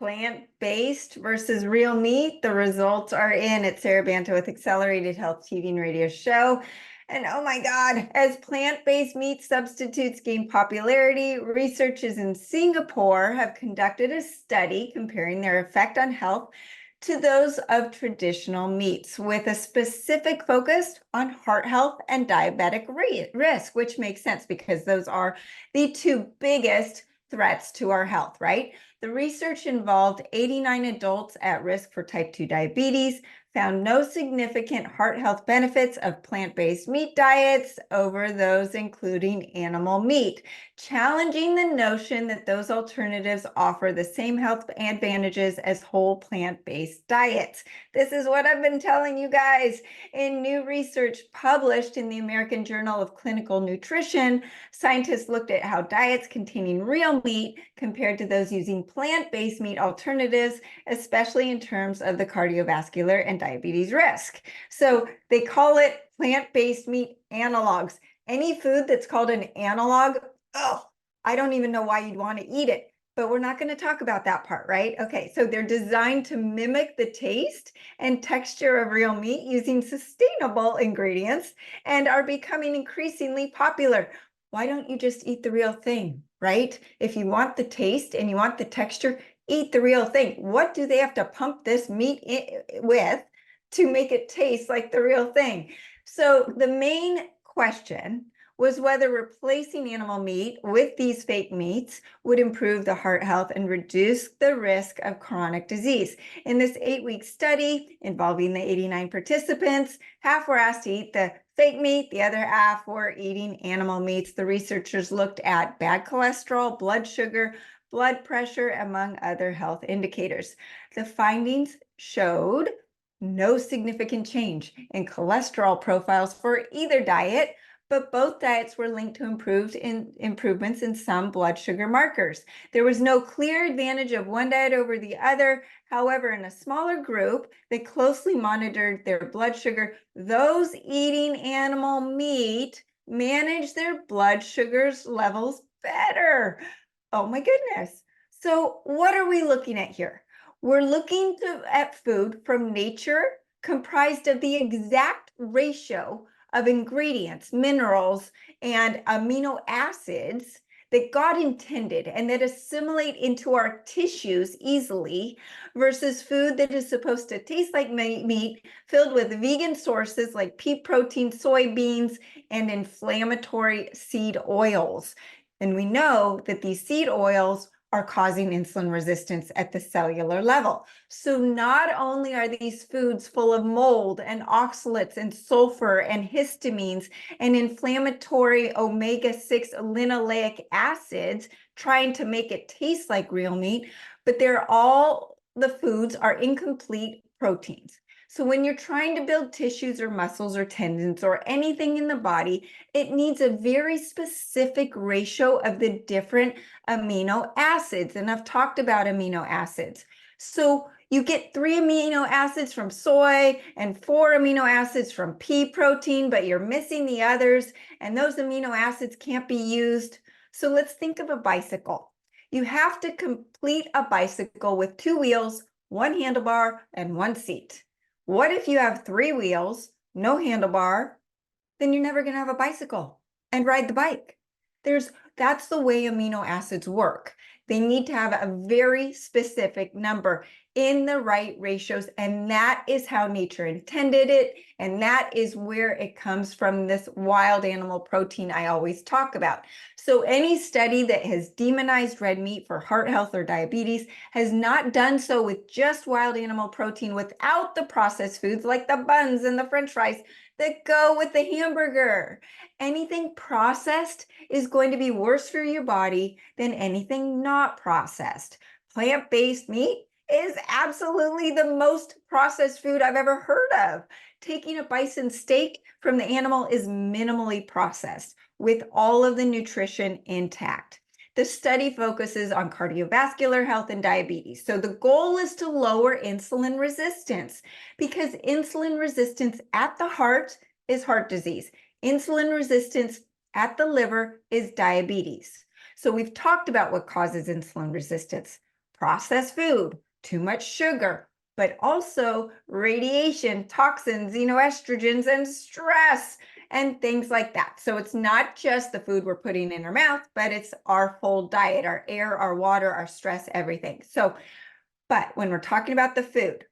Plant-based versus real meat. The results are in at SaraBanta with Accelerated Health TV and Radio Show. And oh my God, as plant-based meat substitutes gain popularity, researchers in Singapore have conducted a study comparing their effect on health to those of traditional meats, with a specific focus on heart health and diabetic risk, which makes sense because those are the two biggest threats to our health, right? The research involved 89 adults at risk for type 2 diabetes, found no significant heart health benefits of plant-based meat diets over those including animal meat, challenging the notion that those alternatives offer the same health advantages as whole plant-based diets. This is what I've been telling you guys. In new research published in the American Journal of Clinical Nutrition, scientists looked at how diets containing real meat compared to those using plant-based meat alternatives, especially in terms of the cardiovascular and diabetes risk. So they call it plant-based meat analogs. Any food that's called an analog, oh, I don't even know why you'd want to eat it, but we're not going to talk about that part, right? Okay, so they're designed to mimic the taste and texture of real meat using sustainable ingredients and are becoming increasingly popular. Why don't you just eat the real thing, right? If you want the taste and you want the texture, eat the real thing. What do they have to pump this meat with to make it taste like the real thing? So the main question was whether replacing animal meat with these fake meats would improve the heart health and reduce the risk of chronic disease. In this 8-week study involving the 89 participants, half were asked to eat the fake meat, the other half were eating animal meats. The researchers looked at bad cholesterol, blood sugar, blood pressure, among other health indicators. The findings showed no significant change in cholesterol profiles for either diet, but both diets were linked to improvements in some blood sugar markers. There was no clear advantage of one diet over the other. However, in a smaller group that closely monitored their blood sugar, those eating animal meat managed their blood sugars levels better. Oh my goodness. So what are we looking at here? We're looking at food from nature comprised of the exact ratio of ingredients, minerals, and amino acids that God intended and that assimilate into our tissues easily, versus food that is supposed to taste like meat, filled with vegan sources like pea protein, soybeans, and inflammatory seed oils. And we know that these seed oils are causing insulin resistance at the cellular level. So not only are these foods full of mold and oxalates and sulfur and histamines and inflammatory omega-6 linoleic acids, trying to make it taste like real meat, but the foods are incomplete proteins. So when you're trying to build tissues or muscles or tendons or anything in the body, it needs a very specific ratio of the different amino acids. And I've talked about amino acids. So you get 3 amino acids from soy and 4 amino acids from pea protein, but you're missing the others, and those amino acids can't be used. So let's think of a bicycle. You have to complete a bicycle with 2 wheels, 1 handlebar, and 1 seat. What if you have 3 wheels, no handlebar? Then you're never going to have a bicycle and ride the bike. That's the way amino acids work. They need to have a very specific number in the right ratios, and that is how nature intended it, and that is where it comes from, this wild animal protein I always talk about. So any study that has demonized red meat for heart health or diabetes has not done so with just wild animal protein without the processed foods like the buns and the French fries that go with the hamburger. Anything processed is going to be worse for your body than anything not processed. Plant-based meat is absolutely the most processed food I've ever heard of. Taking a bison steak from the animal is minimally processed, with all of the nutrition intact. The study focuses on cardiovascular health and diabetes. So the goal is to lower insulin resistance, because insulin resistance at the heart is heart disease. Insulin resistance at the liver is diabetes. So we've talked about what causes insulin resistance: processed food, too much sugar, but also radiation, toxins, estrogens, and stress, and things like that. So it's not just the food we're putting in our mouth, but it's our whole diet, our air, our water, our stress, everything. So, but when we're talking about the food,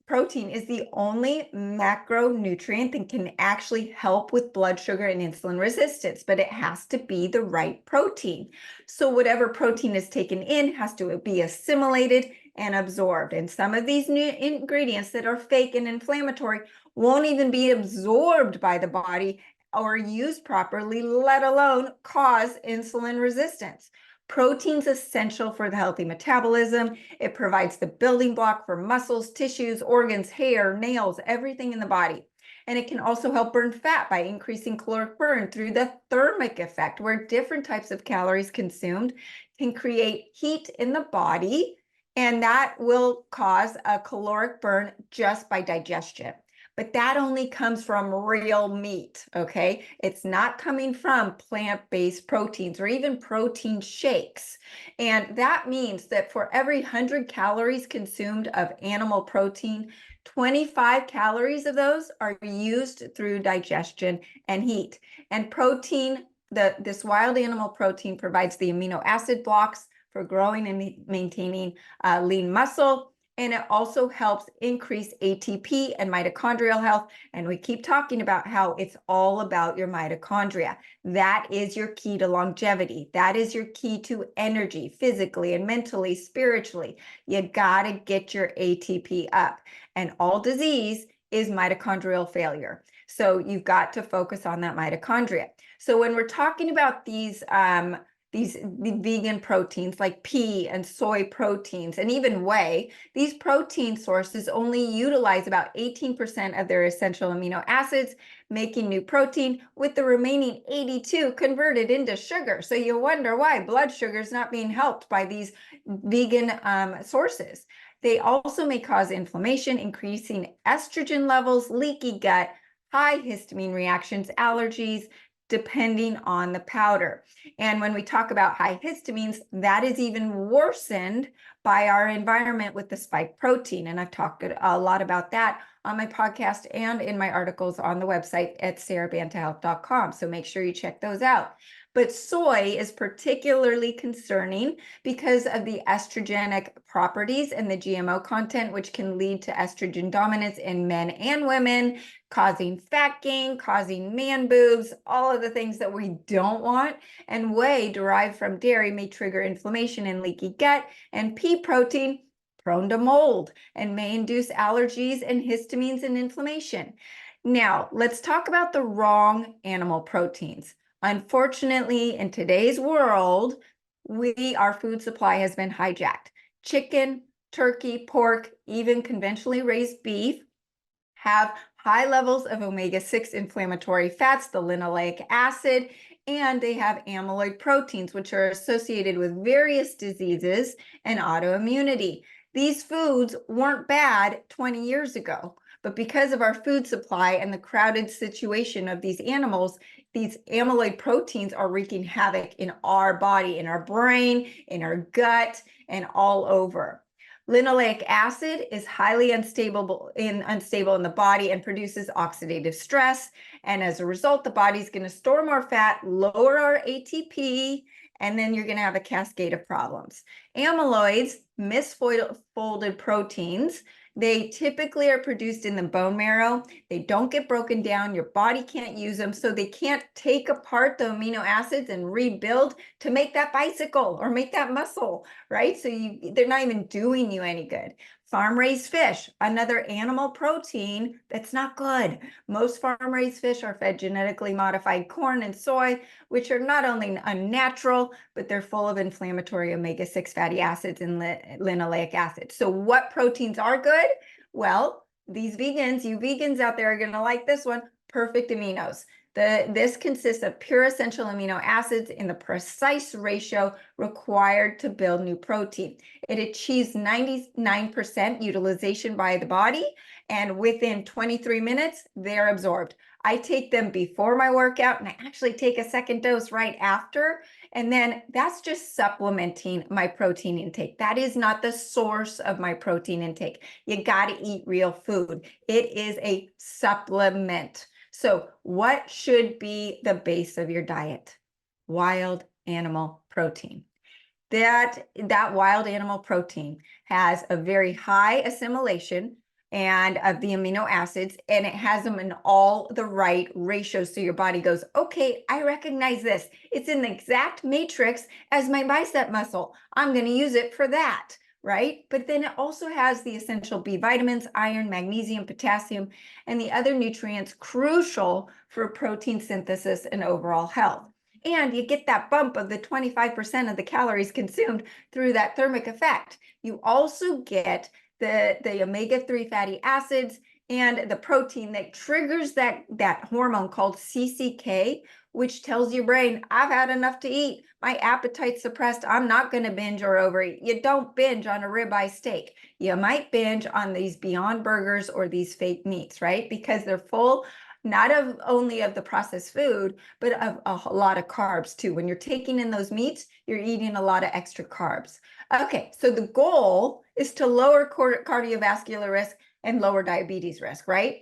protein is the only macronutrient that can actually help with blood sugar and insulin resistance, but it has to be the right protein. So whatever protein is taken in has to be assimilated and absorbed. And some of these new ingredients that are fake and inflammatory won't even be absorbed by the body or used properly, let alone cause insulin resistance. Protein's essential for the healthy metabolism. It provides the building block for muscles, tissues, organs, hair, nails, everything in the body. And it can also help burn fat by increasing caloric burn through the thermic effect, where different types of calories consumed can create heat in the body, and that will cause a caloric burn just by digestion. But that only comes from real meat, okay? It's not coming from plant-based proteins or even protein shakes. And that means that for every 100 calories consumed of animal protein, 25 calories of those are used through digestion and heat. And protein, this wild animal protein provides the amino acid blocks for growing and maintaining lean muscle. And it also helps increase ATP and mitochondrial health. And we keep talking about how it's all about your mitochondria. That is your key to longevity. That is your key to energy, physically and mentally, spiritually. You got to get your ATP up. And all disease is mitochondrial failure. So you've got to focus on that mitochondria. So when we're talking about these vegan proteins like pea and soy proteins and even whey, these protein sources only utilize about 18% of their essential amino acids, making new protein, with the remaining 82 converted into sugar. So you wonder why blood sugar is not being helped by these vegan sources. They also may cause inflammation, increasing estrogen levels, leaky gut, high histamine reactions, allergies, depending on the powder. And when we talk about high histamines, that is even worsened by our environment with the spike protein. And I've talked a lot about that on my podcast and in my articles on the website at SaraBantaHealth.com. So make sure you check those out. But soy is particularly concerning because of the estrogenic properties and the GMO content, which can lead to estrogen dominance in men and women, causing fat gain, causing man boobs, all of the things that we don't want. And whey derived from dairy may trigger inflammation and leaky gut, and pea protein prone to mold and may induce allergies and histamines and inflammation. Now, let's talk about the wrong animal proteins. Unfortunately, in today's world, our food supply has been hijacked. Chicken, turkey, pork, even conventionally raised beef have high levels of omega-6 inflammatory fats, the linoleic acid, and they have amyloid proteins, which are associated with various diseases and autoimmunity. These foods weren't bad 20 years ago, but because of our food supply and the crowded situation of these animals, these amyloid proteins are wreaking havoc in our body, in our brain, in our gut, and all over. Linoleic acid is highly unstable in the body and produces oxidative stress. And as a result, the body's going to store more fat, lower our ATP, and then you're going to have a cascade of problems. Amyloids, misfolded proteins, they typically are produced in the bone marrow. They don't get broken down. Your body can't use them, so they can't take apart the amino acids and rebuild to make that bicycle or make that muscle, right? So they're not even doing you any good. Farm-raised fish, another animal protein that's not good. Most farm-raised fish are fed genetically modified corn and soy, which are not only unnatural, but they're full of inflammatory omega-6 fatty acids and linoleic acid. So what proteins are good? Well, these vegans, you vegans out there are going to like this one, perfect aminos. This consists of pure essential amino acids in the precise ratio required to build new protein. It achieves 99% utilization by the body, and within 23 minutes, they're absorbed. I take them before my workout, and I actually take a second dose right after, And then that's just supplementing my protein intake. That is not the source of my protein intake. You got to eat real food. It is a supplement. So what should be the base of your diet? Wild animal protein. That wild animal protein has a very high assimilation and of the amino acids, and it has them in all the right ratios. So your body goes, okay, I recognize this. It's in the exact matrix as my bicep muscle. I'm going to use it for that, right? But then it also has the essential B vitamins, iron, magnesium, potassium, and the other nutrients crucial for protein synthesis and overall health. And you get that bump of the 25% of the calories consumed through that thermic effect. You also get the omega-3 fatty acids and the protein that triggers that hormone called CCK, which tells your brain, I've had enough to eat. My appetite's suppressed. I'm not going to binge or overeat. You don't binge on a ribeye steak. You might binge on these Beyond Burgers or these fake meats, right? Because they're full not of only of the processed food, but of a lot of carbs too. When you're taking in those meats, you're eating a lot of extra carbs. Okay, so the goal is to lower cardiovascular risk and lower diabetes risk, right?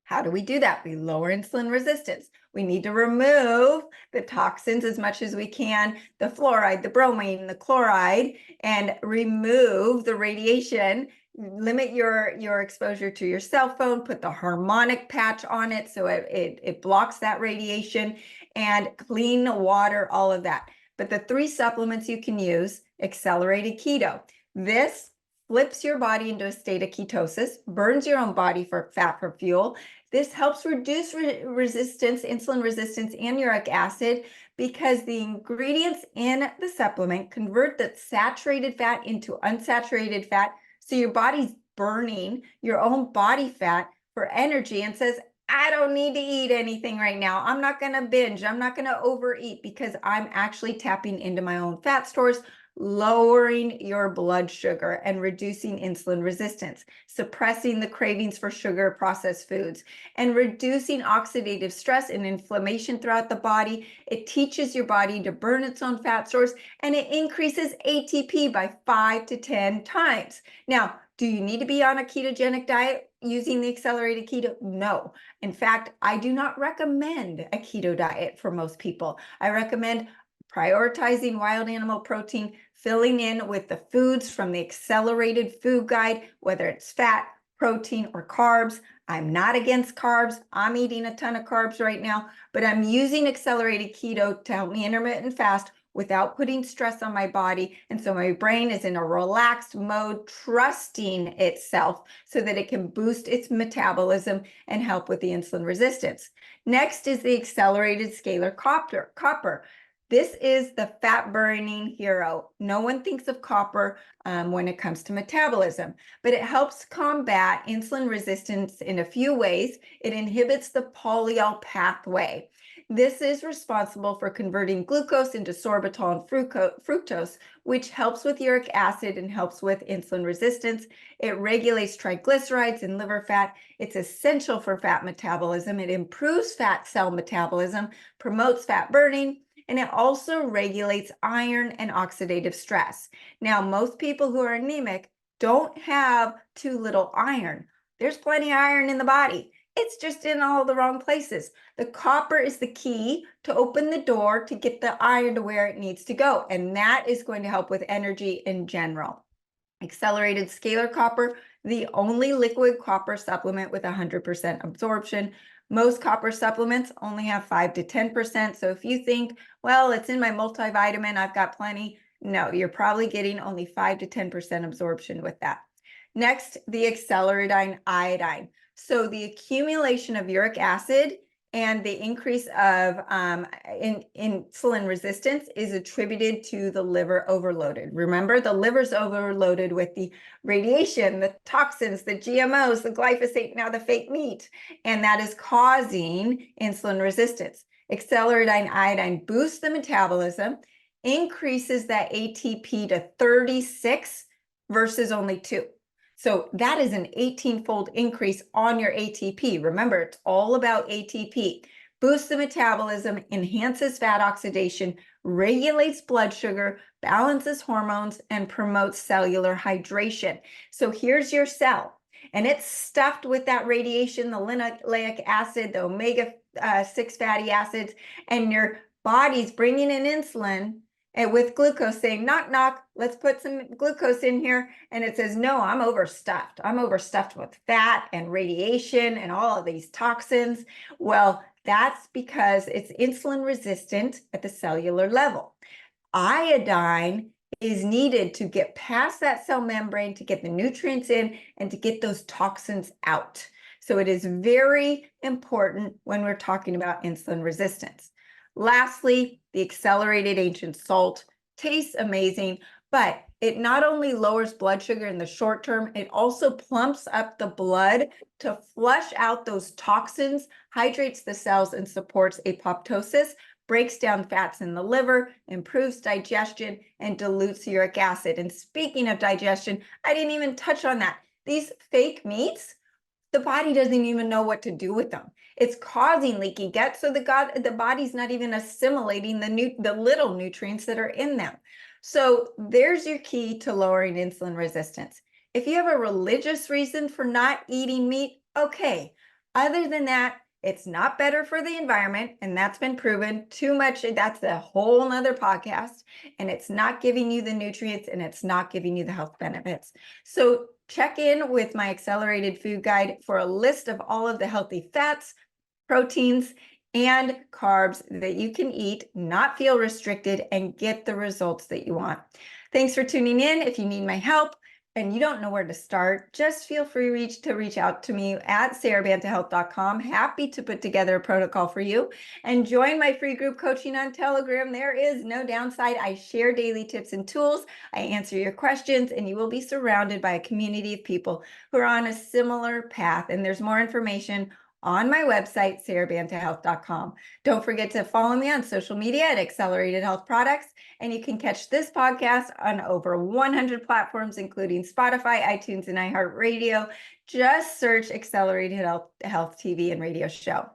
How do we do that? We lower insulin resistance. We need to remove the toxins as much as we can, the fluoride, the bromine, the chloride, and remove the radiation. Limit your exposure to your cell phone, put the harmonic patch on it so it blocks that radiation, and clean water, all of that. But the 3 supplements you can use: accelerated keto. This flips your body into a state of ketosis, burns your own body for fat for fuel. This helps reduce resistance, insulin resistance, and uric acid, because the ingredients in the supplement convert the saturated fat into unsaturated fat. So your body's burning your own body fat for energy and says, I don't need to eat anything right now. I'm not going to binge. I'm not going to overeat, because I'm actually tapping into my own fat stores, lowering your blood sugar and reducing insulin resistance, suppressing the cravings for sugar processed foods, and reducing oxidative stress and inflammation throughout the body. It teaches your body to burn its own fat stores, and it increases ATP by 5 to 10 times. Now, do you need to be on a ketogenic diet using the accelerated keto? No. In fact, I do not recommend a keto diet for most people. I recommend prioritizing wild animal protein, filling in with the foods from the accelerated food guide, whether it's fat, protein, or carbs. I'm not against carbs. I'm eating a ton of carbs right now, but I'm using accelerated keto to help me intermittent fast without putting stress on my body. And so my brain is in a relaxed mode, trusting itself so that it can boost its metabolism and help with the insulin resistance. Next is the accelerated scalar copper. This is the fat burning hero. No one thinks of copper when it comes to metabolism, but it helps combat insulin resistance in a few ways. It inhibits the polyol pathway. This is responsible for converting glucose into sorbitol and fructose, which helps with uric acid and helps with insulin resistance. It regulates triglycerides and liver fat. It's essential for fat metabolism. It improves fat cell metabolism, promotes fat burning, and it also regulates iron and oxidative stress. Now, most people who are anemic don't have too little iron. There's plenty of iron in the body. It's just in all the wrong places. The copper is the key to open the door to get the iron to where it needs to go, and that is going to help with energy in general. Accelerated scalar copper, the only liquid copper supplement with 100% absorption. Most copper supplements only have 5 to 10%. So if you think, well, it's in my multivitamin, I've got plenty. No, you're probably getting only 5 to 10% absorption with that. Next, the accelerated iodine. So the accumulation of uric acid and the increase of insulin resistance is attributed to the liver overloaded. Remember, the liver's overloaded with the radiation, the toxins, the GMOs, the glyphosate, now the fake meat, and that is causing insulin resistance. Accelerated iodine boosts the metabolism, increases that ATP to 36 versus only 2. So that is an 18-fold increase on your ATP. Remember, it's all about ATP. boosts the metabolism, enhances fat oxidation, regulates blood sugar, balances hormones, and promotes cellular hydration. So here's your cell, and it's stuffed with that radiation, the linoleic acid, the omega-6 fatty acids, and your body's bringing in insulin and with glucose, saying, knock, knock, let's put some glucose in here. And it says, no, I'm overstuffed. I'm overstuffed with fat and radiation and all of these toxins. Well, that's because it's insulin resistant at the cellular level. Iodine is needed to get past that cell membrane, to get the nutrients in, and to get those toxins out. So it is very important when we're talking about insulin resistance. Lastly, the accelerated ancient salt tastes amazing, but it not only lowers blood sugar in the short term, it also plumps up the blood to flush out those toxins, hydrates the cells, and supports apoptosis, breaks down fats in the liver, improves digestion, and dilutes uric acid. And speaking of digestion, I didn't even touch on that. These fake meats, the body doesn't even know what to do with them. It's causing leaky gut, so the body's not even assimilating the little nutrients that are in them. So there's your key to lowering insulin resistance. If you have a religious reason for not eating meat, okay. Other than that, it's not better for the environment, and that's been proven. Too much, that's a whole nother podcast, and it's not giving you the nutrients, and it's not giving you the health benefits. So check in with my accelerated food guide for a list of all of the healthy fats, proteins, and carbs that you can eat, not feel restricted, and get the results that you want. Thanks for tuning in. If you need my help and you don't know where to start, just feel free to reach out to me at SaraBantaHealth.com. Happy to put together a protocol for you. And join my free group coaching on Telegram. There is no downside. I share daily tips and tools. I answer your questions, and you will be surrounded by a community of people who are on a similar path. And there's more information on my website, SaraBantaHealth.com. Don't forget to follow me on social media at Accelerated Health Products, and you can catch this podcast on over 100 platforms, including Spotify, iTunes, and iHeartRadio. Just search Accelerated Health TV and Radio Show.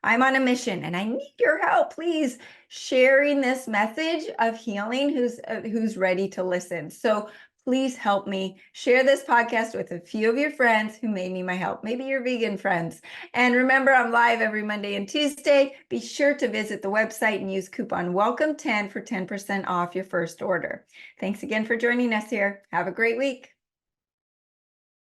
I'm on a mission, and I need your help, please, sharing this message of healing who's ready to listen. So please help me share this podcast with a few of your friends who may need my help. Maybe your vegan friends. And remember, I'm live every Monday and Tuesday. Be sure to visit the website and use coupon WELCOME10 for 10% off your first order. Thanks again for joining us here. Have a great week.